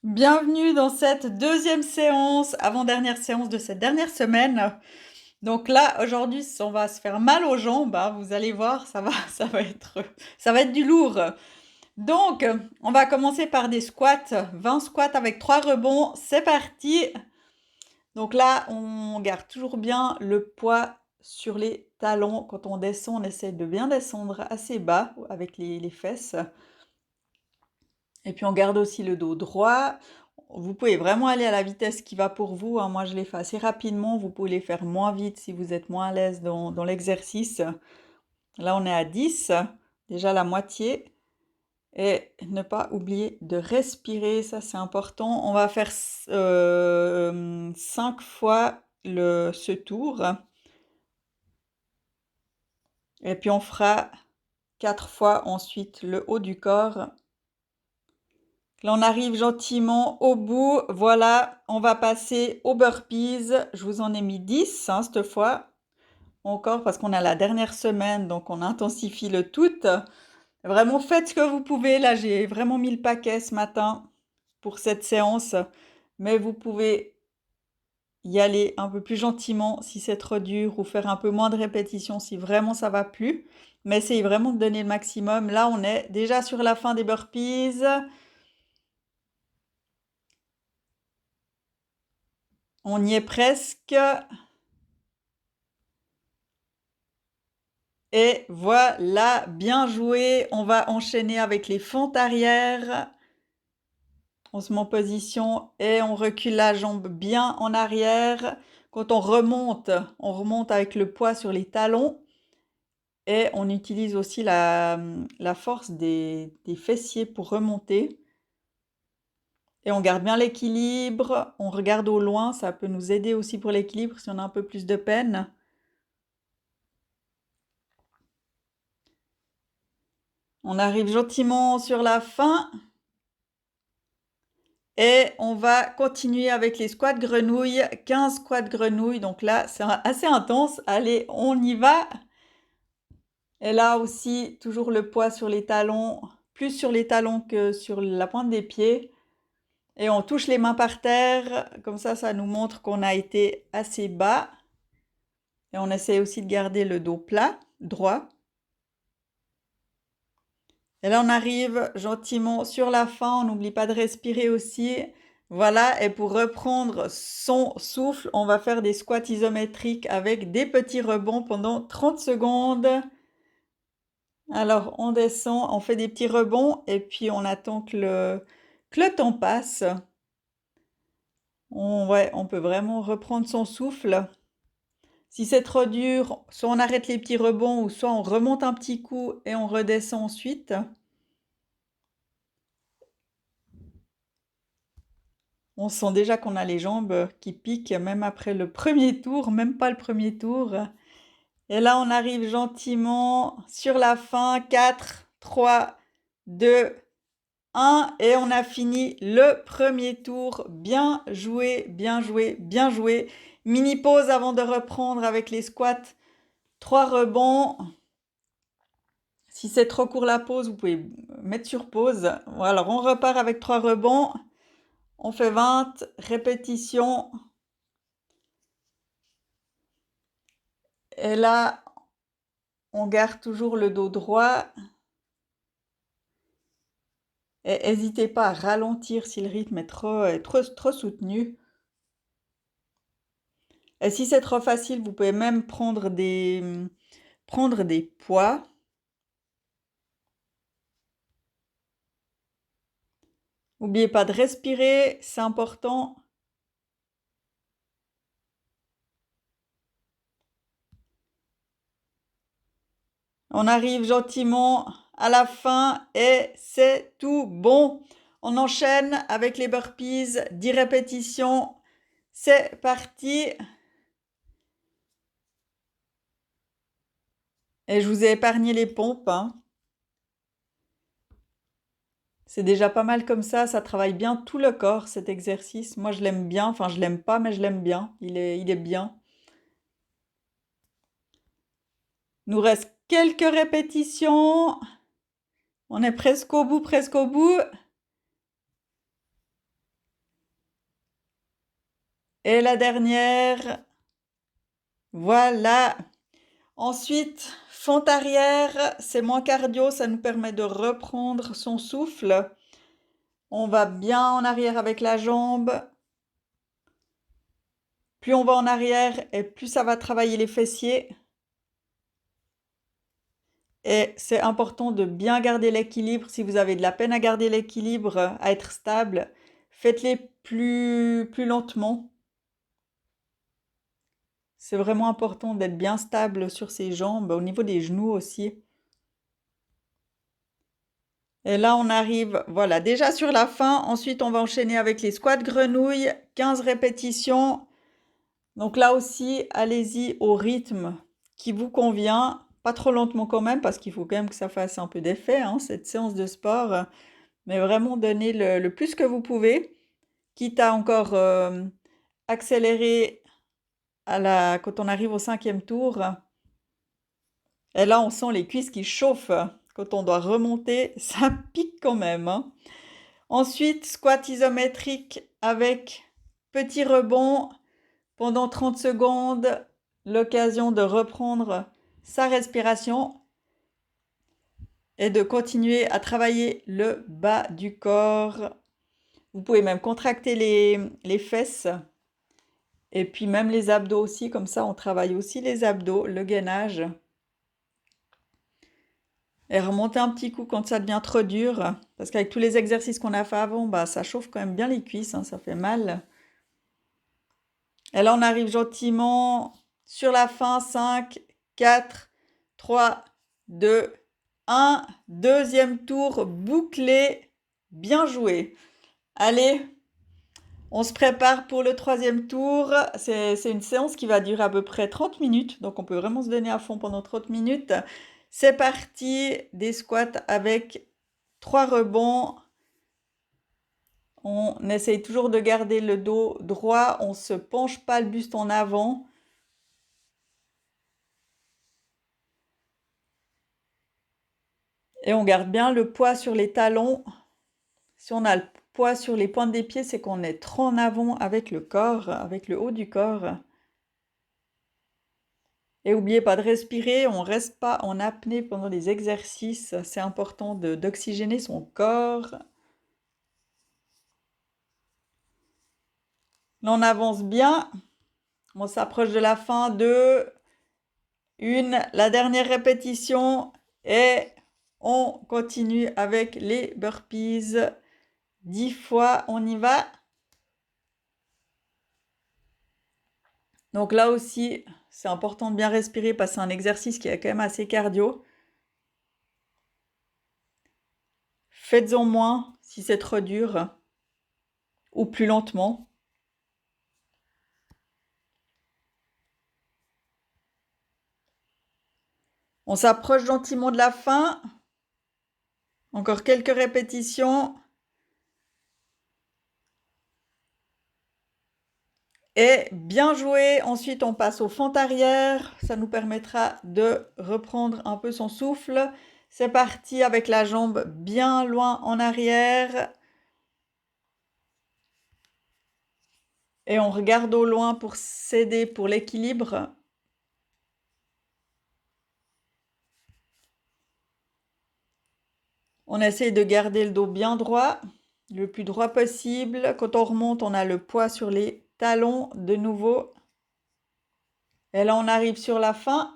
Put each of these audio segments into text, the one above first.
Bienvenue dans cette deuxième séance, avant-dernière séance de cette dernière semaine. Donc là, aujourd'hui, on va se faire mal aux jambes, hein, vous allez voir, ça va être du lourd. Donc, on va commencer par des squats, 20 squats avec 3 rebonds, c'est parti. Donc là, on garde toujours bien le poids sur les talons. Quand on descend, on essaie de bien descendre assez bas avec les fesses. Et puis on garde aussi le dos droit. Vous pouvez vraiment aller à la vitesse qui va pour vous, hein. Moi, je les fais assez rapidement. Vous pouvez les faire moins vite si vous êtes moins à l'aise dans l'exercice. Là, on est à 10, déjà la moitié. Et ne pas oublier de respirer, ça c'est important. On va faire 5 fois ce tour. Et puis on fera 4 fois ensuite le haut du corps. Là, on arrive gentiment au bout. Voilà, on va passer aux burpees. Je vous en ai mis 10 hein, cette fois. Encore parce qu'on a la dernière semaine, donc on intensifie le tout. Vraiment, faites ce que vous pouvez. Là, j'ai vraiment mis le paquet ce matin pour cette séance. Mais vous pouvez y aller un peu plus gentiment si c'est trop dur ou faire un peu moins de répétitions si vraiment ça va plus. Mais essayez vraiment de donner le maximum. Là, on est déjà sur la fin des burpees. On y est presque. Et voilà, bien joué. On va enchaîner avec les fentes arrière. On se met en position et on recule la jambe bien en arrière. Quand on remonte avec le poids sur les talons. Et on utilise aussi la force des fessiers pour remonter. Et on garde bien l'équilibre. On regarde au loin, ça peut nous aider aussi pour l'équilibre si on a un peu plus de peine. On arrive gentiment sur la fin. Et on va continuer avec les squats grenouilles, 15 squats grenouilles. Donc là, c'est assez intense. Allez, on y va. Et là aussi, toujours le poids sur les talons, plus sur les talons que sur la pointe des pieds. Et on touche les mains par terre. Comme ça nous montre qu'on a été assez bas. Et on essaie aussi de garder le dos plat, droit. Et là, on arrive gentiment sur la fin. On n'oublie pas de respirer aussi. Voilà, et pour reprendre son souffle, on va faire des squats isométriques avec des petits rebonds pendant 30 secondes. Alors, on descend, on fait des petits rebonds et puis on attend que le temps passe. Ouais, on peut vraiment reprendre son souffle. Si c'est trop dur, soit on arrête les petits rebonds ou soit on remonte un petit coup et on redescend ensuite. On sent déjà qu'on a les jambes qui piquent même après le premier tour, même pas le premier tour. Et là, on arrive gentiment sur la fin. 4, 3, 2, 1. Et on a fini le premier tour. Bien joué, bien joué, bien joué. Mini pause avant de reprendre avec les squats. 3 rebonds. Si c'est trop court la pause, vous pouvez mettre sur pause. Voilà, alors on repart avec 3 rebonds. On fait 20 répétitions. Et là, on garde toujours le dos droit. Et n'hésitez pas à ralentir si le rythme est trop soutenu. Et si c'est trop facile, vous pouvez même prendre des poids. N'oubliez pas de respirer, c'est important. On arrive gentiment à la fin et c'est tout bon. On enchaîne avec les burpees, 10 répétitions. C'est parti. Et je vous ai épargné les pompes, hein. C'est déjà pas mal comme ça travaille bien tout le corps cet exercice. Moi je l'aime bien, enfin je l'aime pas mais je l'aime bien, il est bien. Nous reste quelques répétitions. On est presque au bout, presque au bout. Et la dernière. Voilà. Ensuite, fente arrière, c'est moins cardio, ça nous permet de reprendre son souffle. On va bien en arrière avec la jambe. Plus on va en arrière et plus ça va travailler les fessiers. Et c'est important de bien garder l'équilibre. Si vous avez de la peine à garder l'équilibre, à être stable, faites-les plus lentement. C'est vraiment important d'être bien stable sur ses jambes, au niveau des genoux aussi. Et là, on arrive, voilà, déjà sur la fin. Ensuite, on va enchaîner avec les squats grenouilles, 15 répétitions. Donc là aussi, allez-y au rythme qui vous convient. Pas trop lentement quand même, parce qu'il faut quand même que ça fasse un peu d'effet, hein, cette séance de sport. Mais vraiment donner le plus que vous pouvez, quitte à encore accélérer quand on arrive au 5e tour. Et là, on sent les cuisses qui chauffent. Quand on doit remonter, ça pique quand même, hein. Ensuite, squat isométrique avec petit rebond pendant 30 secondes. L'occasion de reprendre sa respiration et de continuer à travailler le bas du corps. Vous pouvez même contracter les fesses et puis même les abdos aussi. Comme ça, on travaille aussi les abdos, le gainage. Et remonter un petit coup quand ça devient trop dur. Parce qu'avec tous les exercices qu'on a fait avant, bah, ça chauffe quand même bien les cuisses, hein, ça fait mal. Et là, on arrive gentiment sur la fin. 5, 4, 3, 2, 1. Deuxième tour bouclé. Bien joué. Allez, on se prépare pour le 3e tour. C'est une séance qui va durer à peu près 30 minutes. Donc, on peut vraiment se donner à fond pendant 30 minutes. C'est parti, des squats avec 3 rebonds. On essaye toujours de garder le dos droit. On ne se penche pas le buste en avant. Et on garde bien le poids sur les talons. Si on a le poids sur les pointes des pieds, c'est qu'on est trop en avant avec le corps, avec le haut du corps. Et n'oubliez pas de respirer, on ne reste pas en apnée pendant les exercices. C'est important d'oxygéner son corps. Là, on avance bien. On s'approche de la fin. 2, 1, la dernière répétition. Et on continue avec les burpees. 10 fois, on y va. Donc là aussi, c'est important de bien respirer parce que c'est un exercice qui est quand même assez cardio. Faites-en moins si c'est trop dur ou plus lentement. On s'approche gentiment de la fin. Encore quelques répétitions. Et bien joué. Ensuite, on passe aux fentes arrière. Ça nous permettra de reprendre un peu son souffle. C'est parti avec la jambe bien loin en arrière. Et on regarde au loin pour s'aider pour l'équilibre. On essaye de garder le dos bien droit, le plus droit possible. Quand on remonte, on a le poids sur les talons de nouveau. Et là, on arrive sur la fin.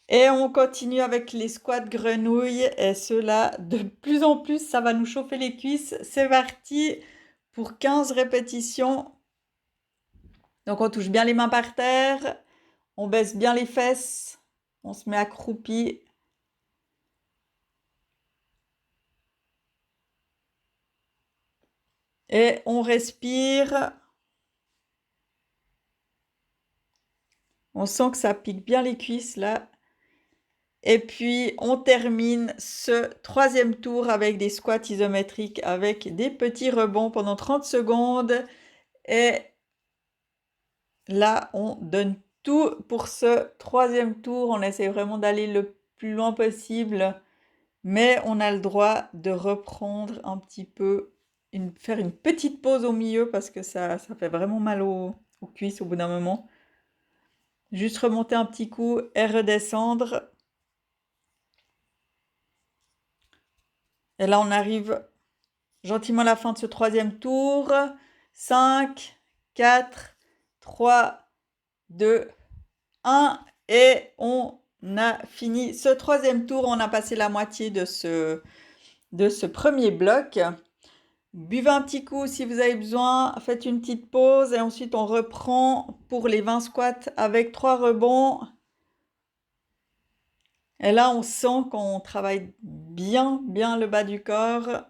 Et on continue avec les squats grenouilles. Et ceux-là, de plus en plus, ça va nous chauffer les cuisses. C'est parti pour 15 répétitions. Donc, on touche bien les mains par terre. On baisse bien les fesses. On se met accroupi. Et on respire. On sent que ça pique bien les cuisses là. Et puis, on termine ce 3e tour avec des squats isométriques avec des petits rebonds pendant 30 secondes. Et là, on donne tout pour ce 3e tour. On essaie vraiment d'aller le plus loin possible. Mais on a le droit de reprendre un petit peu faire une petite pause au milieu parce que ça fait vraiment mal aux cuisses au bout d'un moment. Juste remonter un petit coup et redescendre. Et là, on arrive gentiment à la fin de ce troisième tour. 5, 4, 3, 2, 1. Et on a fini ce troisième tour. On a passé la moitié de ce premier bloc. Buvez un petit coup si vous avez besoin. Faites une petite pause et ensuite on reprend pour les 20 squats avec 3 rebonds. Et là, on sent qu'on travaille bien le bas du corps.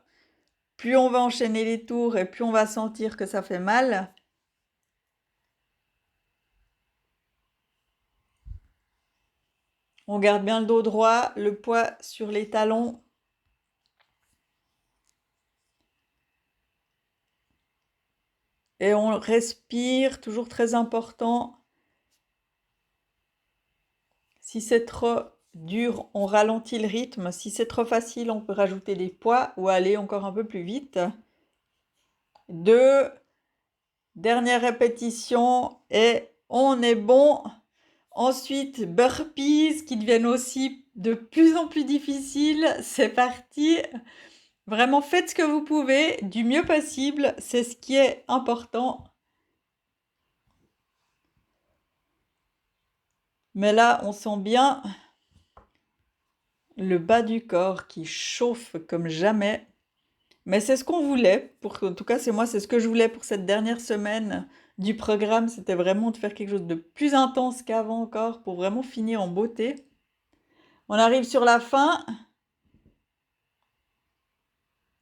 Plus on va enchaîner les tours et plus on va sentir que ça fait mal. On garde bien le dos droit, le poids sur les talons. Et on respire, toujours très important. Si c'est trop dur, on ralentit le rythme. Si c'est trop facile, on peut rajouter des poids ou aller encore un peu plus vite. 2, dernière répétition et on est bon. Ensuite, burpees qui deviennent aussi de plus en plus difficiles. C'est parti. Vraiment, faites ce que vous pouvez du mieux possible. C'est ce qui est important. Mais là, on sent bien le bas du corps qui chauffe comme jamais. Mais c'est ce qu'on voulait. En tout cas, c'est ce que je voulais pour cette dernière semaine du programme. C'était vraiment de faire quelque chose de plus intense qu'avant encore pour vraiment finir en beauté. On arrive sur la fin.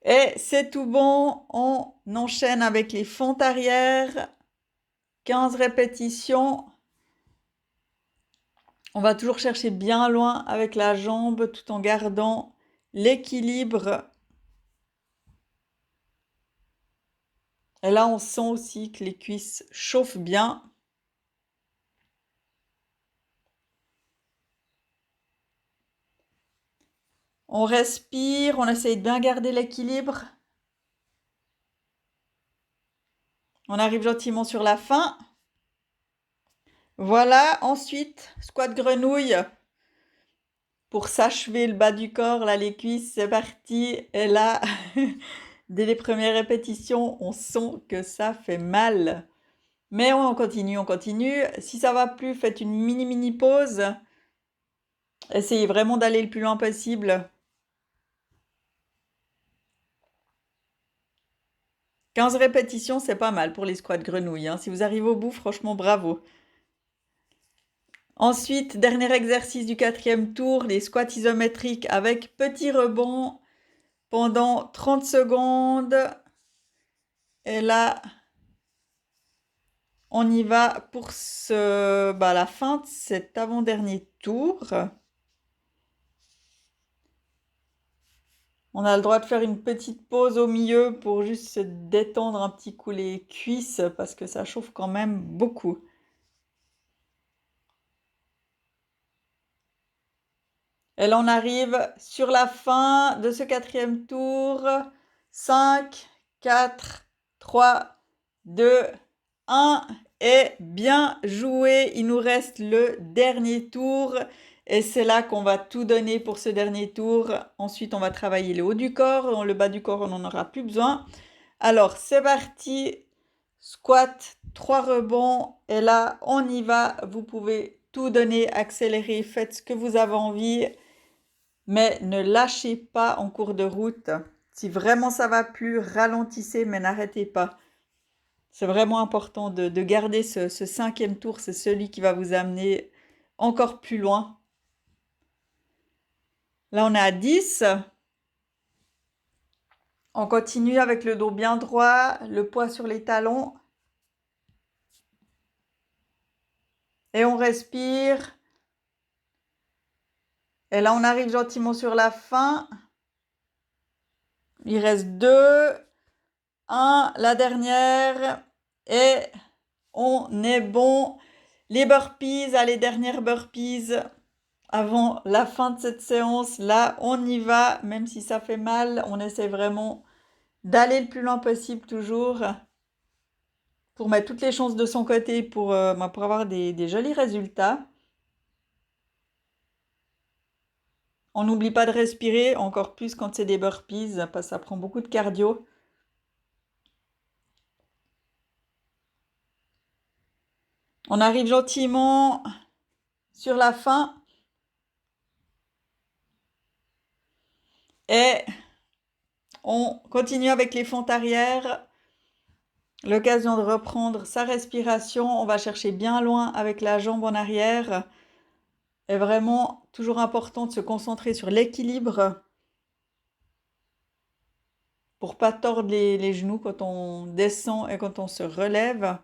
Et c'est tout bon. On enchaîne avec les fentes arrière. 15 répétitions. On va toujours chercher bien loin avec la jambe tout en gardant l'équilibre. Et là, on sent aussi que les cuisses chauffent bien. On respire, on essaye de bien garder l'équilibre. On arrive gentiment sur la fin. Voilà, ensuite, squat grenouille. Pour s'achever le bas du corps, là, les cuisses, c'est parti. Et là, dès les premières répétitions, on sent que ça fait mal. Mais on continue, on continue. Si ça va plus, faites une mini pause. Essayez vraiment d'aller le plus loin possible. 15 répétitions, c'est pas mal pour les squats grenouilles, hein. Si vous arrivez au bout, franchement, bravo. Ensuite, dernier exercice du quatrième tour, les squats isométriques avec petit rebond pendant 30 secondes. Et là, on y va pour la fin de cet avant-dernier tour. On a le droit de faire une petite pause au milieu pour juste se détendre un petit coup les cuisses parce que ça chauffe quand même beaucoup. Et là, on arrive sur la fin de ce quatrième tour. 5, 4, 3, 2, 1. Et bien joué. Il nous reste le dernier tour. Et c'est là qu'on va tout donner pour ce dernier tour. Ensuite, on va travailler le haut du corps. Le bas du corps, on n'en aura plus besoin. Alors, c'est parti. Squat, 3 rebonds. Et là, on y va. Vous pouvez tout donner, accélérer. Faites ce que vous avez envie. Mais ne lâchez pas en cours de route. Si vraiment ça va plus, ralentissez, mais n'arrêtez pas. C'est vraiment important de garder ce cinquième tour. C'est celui qui va vous amener encore plus loin. Là, on est à 10. On continue avec le dos bien droit, le poids sur les talons. Et on respire. Et là, on arrive gentiment sur la fin. Il reste 2, 1, la dernière. Et on est bon. Les burpees, allez, dernières burpees avant la fin de cette séance. Là, on y va, même si ça fait mal, on essaie vraiment d'aller le plus loin possible toujours pour mettre toutes les chances de son côté pour avoir des jolis résultats. On n'oublie pas de respirer, encore plus quand c'est des burpees, parce que ça prend beaucoup de cardio. On arrive gentiment sur la fin et on continue avec les fentes arrière. L'occasion de reprendre sa respiration. On va chercher bien loin avec la jambe en arrière. Est vraiment toujours important de se concentrer sur l'équilibre pour pas tordre les genoux quand on descend et quand on se relève.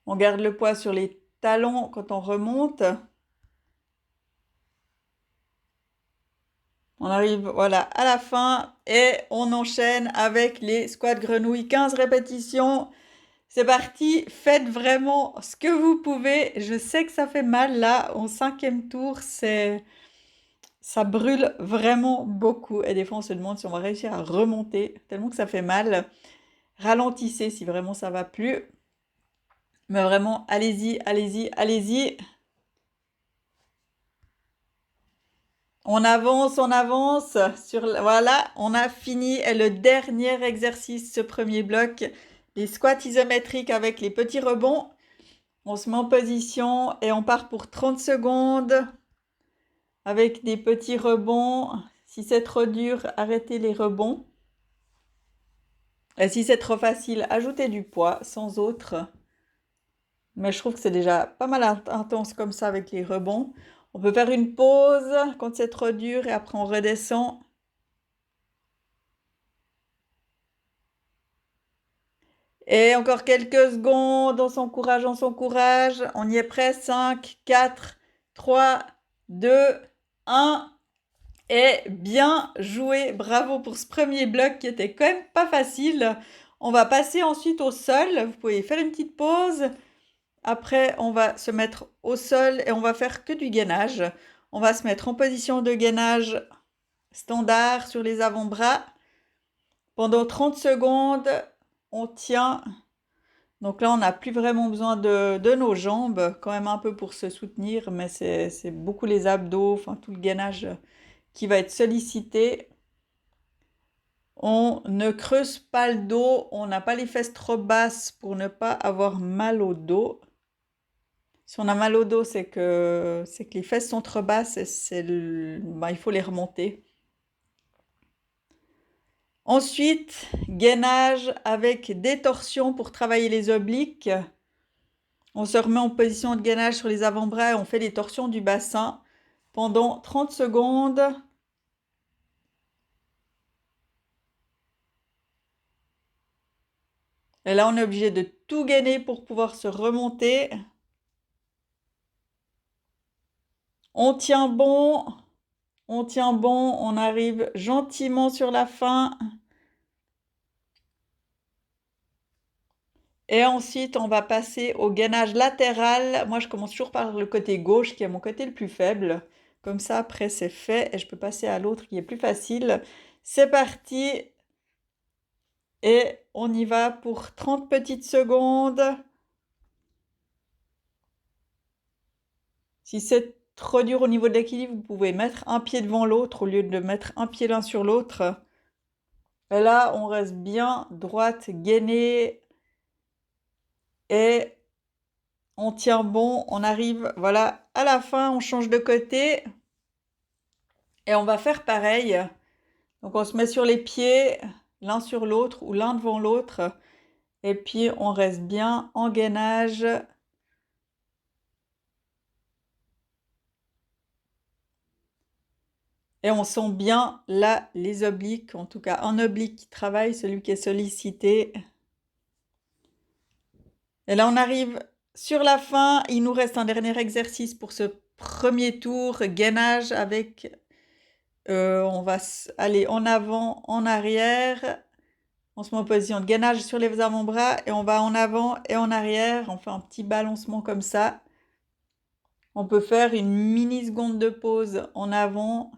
On garde le poids sur les talons quand on remonte. On arrive voilà à la fin et on enchaîne avec les squats grenouilles. 15 répétitions. C'est parti, faites vraiment ce que vous pouvez. Je sais que ça fait mal là, au 5e tour, ça brûle vraiment beaucoup. Et des fois, on se demande si on va réussir à remonter, tellement que ça fait mal. Ralentissez si vraiment ça va plus. Mais vraiment, allez-y, allez-y, allez-y. On avance voilà, on a fini. Et le dernier exercice, ce premier bloc, les squats isométriques avec les petits rebonds. On se met en position et on part pour 30 secondes avec des petits rebonds. Si c'est trop dur, arrêtez les rebonds. Et si c'est trop facile, ajoutez du poids sans autre. Mais je trouve que c'est déjà pas mal intense comme ça avec les rebonds. On peut faire une pause quand c'est trop dur et après on redescend. Et encore quelques secondes, on s'encourage. On y est prêt. 5, 4, 3, 2, 1. Et bien joué, bravo pour ce premier bloc qui était quand même pas facile. On va passer ensuite au sol. Vous pouvez faire une petite pause. Après, on va se mettre au sol et on va faire que du gainage. On va se mettre en position de gainage standard sur les avant-bras. Pendant 30 secondes, on tient. Donc là, on n'a plus vraiment besoin de nos jambes, quand même un peu pour se soutenir, mais c'est beaucoup les abdos, enfin tout le gainage qui va être sollicité. On ne creuse pas le dos, on n'a pas les fesses trop basses pour ne pas avoir mal au dos. Si on a mal au dos, c'est que les fesses sont trop basses et il faut les remonter. Ensuite, gainage avec des torsions pour travailler les obliques. On se remet en position de gainage sur les avant-bras et on fait les torsions du bassin pendant 30 secondes. Et là, on est obligé de tout gainer pour pouvoir se remonter. On tient bon, on arrive gentiment sur la fin. Et ensuite, on va passer au gainage latéral. Moi, je commence toujours par le côté gauche, qui est mon côté le plus faible. Comme ça, après, c'est fait et je peux passer à l'autre qui est plus facile. C'est parti. Et on y va pour 30 petites secondes. Si c'est trop dur au niveau de l'équilibre, vous pouvez mettre un pied devant l'autre au lieu de mettre un pied l'un sur l'autre. Et là, on reste bien droite, gainée. Et on tient bon. On arrive, voilà, à la fin, on change de côté. Et on va faire pareil. Donc on se met sur les pieds, l'un sur l'autre ou l'un devant l'autre. Et puis on reste bien en gainage. Et on sent bien là les obliques, en tout cas un oblique qui travaille, celui qui est sollicité. Et là on arrive sur la fin. Il nous reste un dernier exercice pour ce premier tour, gainage avec... on va aller en avant, en arrière. On se met en position de gainage sur les avant-bras et on va en avant et en arrière. On fait un petit balancement comme ça. On peut faire une mini seconde de pause en avant.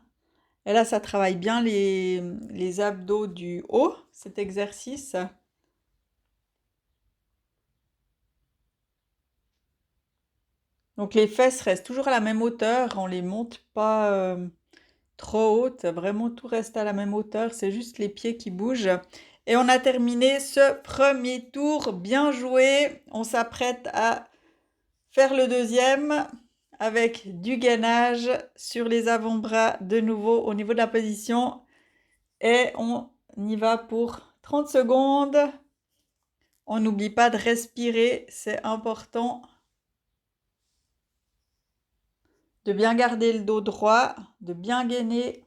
Et là, ça travaille bien les abdos du haut, cet exercice. Donc les fesses restent toujours à la même hauteur, on les monte pas trop hautes, vraiment tout reste à la même hauteur, c'est juste les pieds qui bougent. Et on a terminé ce premier tour, bien joué. On s'apprête à faire le deuxième avec du gainage sur les avant-bras de nouveau au niveau de la position. Et on y va pour 30 secondes. On n'oublie pas de respirer, c'est important. De bien garder le dos droit, de bien gainer.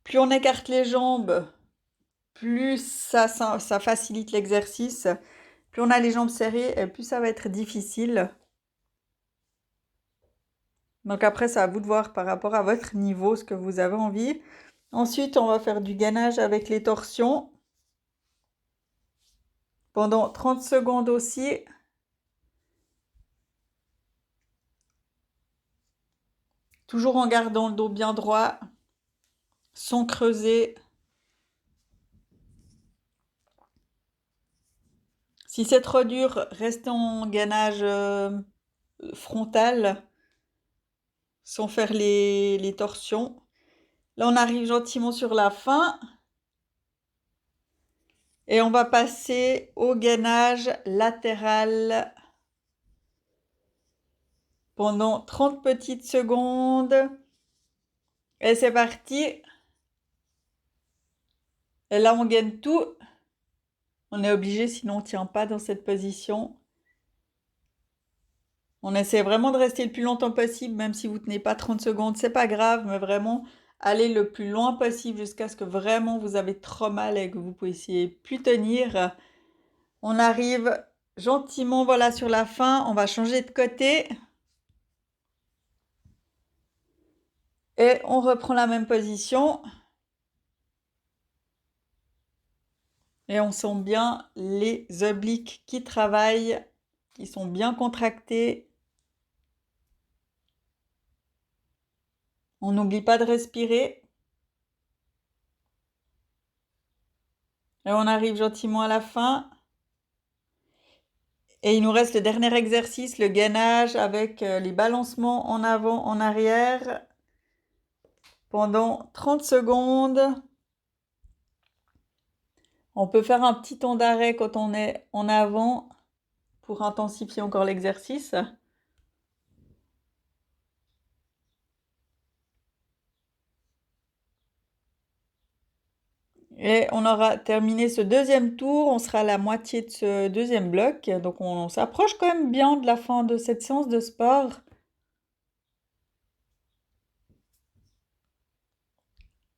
Plus on écarte les jambes, plus ça facilite l'exercice. Plus on a les jambes serrées, et plus ça va être difficile. Donc après, c'est à vous de voir par rapport à votre niveau ce que vous avez envie. Ensuite, on va faire du gainage avec les torsions. Pendant 30 secondes aussi. Toujours en gardant le dos bien droit, sans creuser. Si c'est trop dur, restez en gainage frontal, sans faire les torsions. Là, on arrive gentiment sur la fin. Et on va passer au gainage latéral pendant 30 petites secondes. Et c'est parti. Et là, on gaine tout. On est obligé, sinon on ne tient pas dans cette position. On essaie vraiment de rester le plus longtemps possible, même si vous ne tenez pas 30 secondes, c'est pas grave, mais vraiment aller le plus loin possible jusqu'à ce que vraiment vous avez trop mal et que vous puissiez plus tenir. On arrive gentiment, voilà, sur la fin. On va changer de côté. Et on reprend la même position. Et on sent bien les obliques qui travaillent, qui sont bien contractés. On n'oublie pas de respirer. Et on arrive gentiment à la fin. Et il nous reste le dernier exercice, le gainage avec les balancements en avant, en arrière pendant 30 secondes. On peut faire un petit temps d'arrêt quand on est en avant pour intensifier encore l'exercice. Et on aura terminé ce deuxième tour, on sera à la moitié de ce deuxième bloc. Donc on s'approche quand même bien de la fin de cette séance de sport.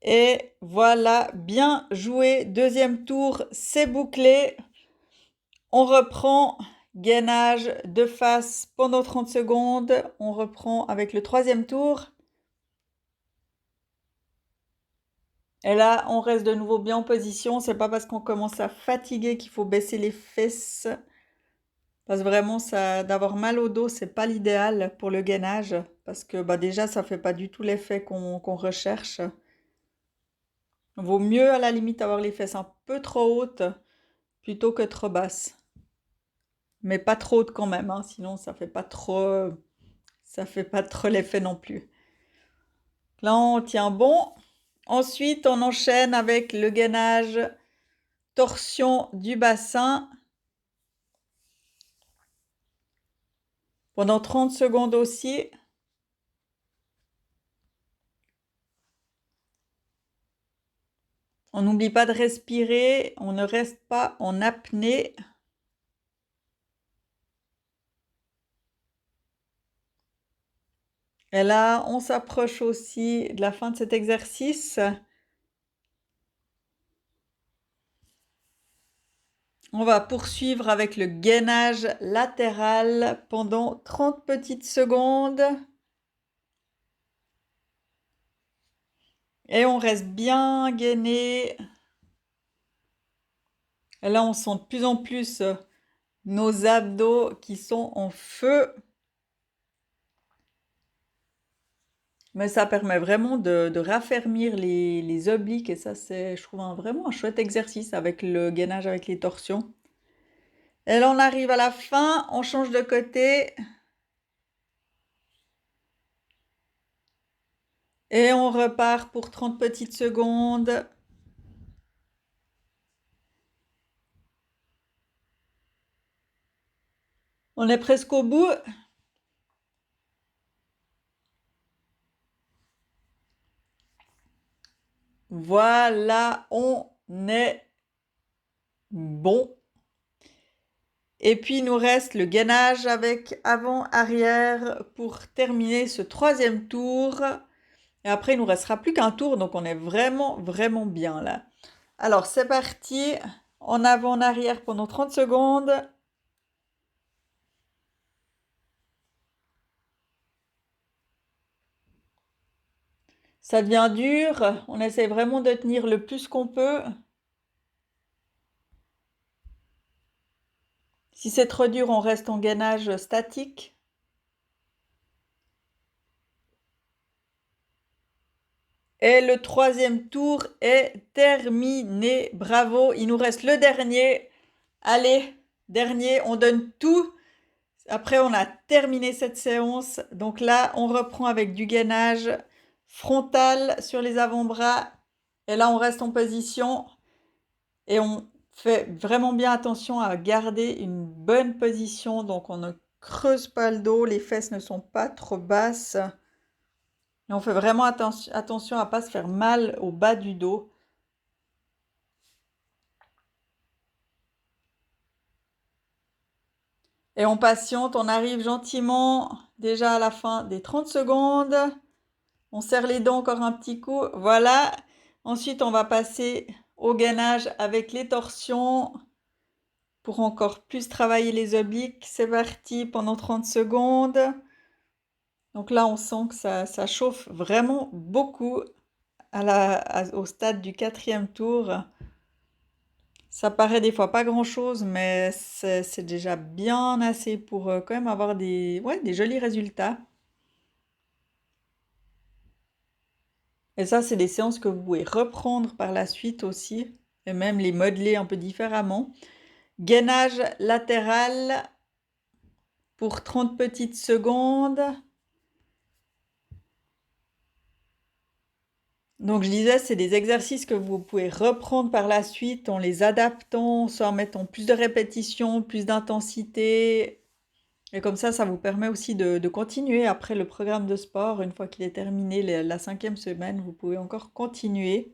Et voilà, bien joué. Deuxième tour, c'est bouclé. On reprend gainage de face pendant 30 secondes. On reprend avec le troisième tour. Et là, on reste de nouveau bien en position. C'est pas parce qu'on commence à fatiguer qu'il faut baisser les fesses. Parce que vraiment, ça, d'avoir mal au dos, c'est pas l'idéal pour le gainage. Parce que bah, déjà, ça fait pas du tout l'effet qu'on recherche. Vaut mieux à la limite avoir les fesses un peu trop hautes plutôt que trop basses. Mais pas trop hautes quand même, hein, sinon ça fait pas trop l'effet non plus. Là, on tient bon. Ensuite, on enchaîne avec le gainage torsion du bassin. Pendant 30 secondes aussi. On n'oublie pas de respirer, on ne reste pas en apnée. Et là, on s'approche aussi de la fin de cet exercice. On va poursuivre avec le gainage latéral pendant 30 petites secondes. Et on reste bien gainé. Et là, on sent de plus en plus nos abdos qui sont en feu. Mais ça permet vraiment de raffermir les obliques et ça, c'est, je trouve, vraiment un chouette exercice avec le gainage, avec les torsions. Et là, on arrive à la fin, on change de côté. Et on repart pour 30 petites secondes. On est presque au bout. Voilà, on est bon. Et puis, il nous reste le gainage avec avant-arrière pour terminer ce troisième tour. Et après, il nous restera plus qu'un tour, donc on est vraiment, vraiment bien là. Alors, c'est parti. En avant, en arrière pendant 30 secondes. Ça devient dur. On essaie vraiment de tenir le plus qu'on peut. Si c'est trop dur, on reste en gainage statique. Et le troisième tour est terminé. Bravo. Il nous reste le dernier. Allez, dernier, on donne tout. Après, on a terminé cette séance. Donc là, on reprend avec du gainage frontal sur les avant-bras. Et là, on reste en position. Et on fait vraiment bien attention à garder une bonne position. Donc, on ne creuse pas le dos. Les fesses ne sont pas trop basses. Et on fait vraiment attention à ne pas se faire mal au bas du dos. Et on patiente, on arrive gentiment déjà à la fin des 30 secondes. On serre les dents encore un petit coup. Voilà. Ensuite, on va passer au gainage avec les torsions pour encore plus travailler les obliques. C'est parti pendant 30 secondes. Donc là, on sent que ça chauffe vraiment beaucoup au stade du quatrième tour. Ça paraît des fois pas grand-chose, mais c'est déjà bien assez pour quand même avoir des jolis résultats. Et ça, c'est des séances que vous pouvez reprendre par la suite aussi, et même les modeler un peu différemment. Gainage latéral pour 30 petites secondes. Donc je disais, c'est des exercices que vous pouvez reprendre par la suite en les adaptant, soit en mettant plus de répétitions, plus d'intensité. Et comme ça vous permet aussi de continuer après le programme de sport. Une fois qu'il est terminé, la 5e semaine, vous pouvez encore continuer.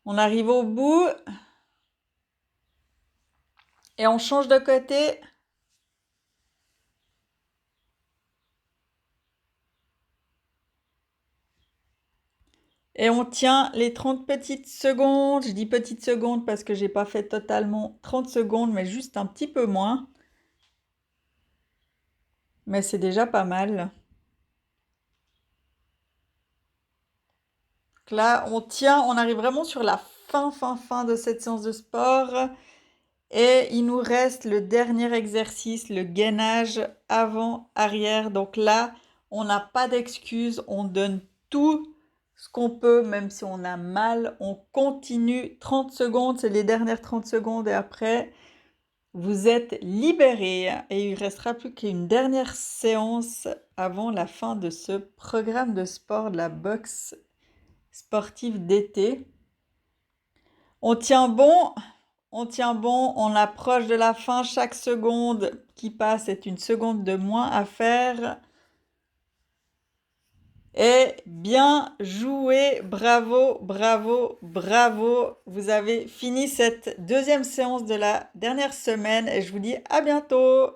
On arrive au bout. Et on change de côté. Et on tient les 30 petites secondes. Je dis petites secondes parce que j'ai pas fait totalement 30 secondes, mais juste un petit peu moins. Mais c'est déjà pas mal. Donc là, on tient, on arrive vraiment sur la fin de cette séance de sport. Et il nous reste le dernier exercice, le gainage avant-arrière. Donc là, on n'a pas d'excuses, on donne tout ce qu'on peut, même si on a mal, on continue 30 secondes, c'est les dernières 30 secondes et après, vous êtes libérés. Et il ne restera plus qu'une dernière séance avant la fin de ce programme de sport de la boxe sportive d'été. On tient bon. On tient bon, on approche de la fin. Chaque seconde qui passe est une seconde de moins à faire. Et bien joué, bravo, bravo, bravo. Vous avez fini cette deuxième séance de la dernière semaine et je vous dis à bientôt.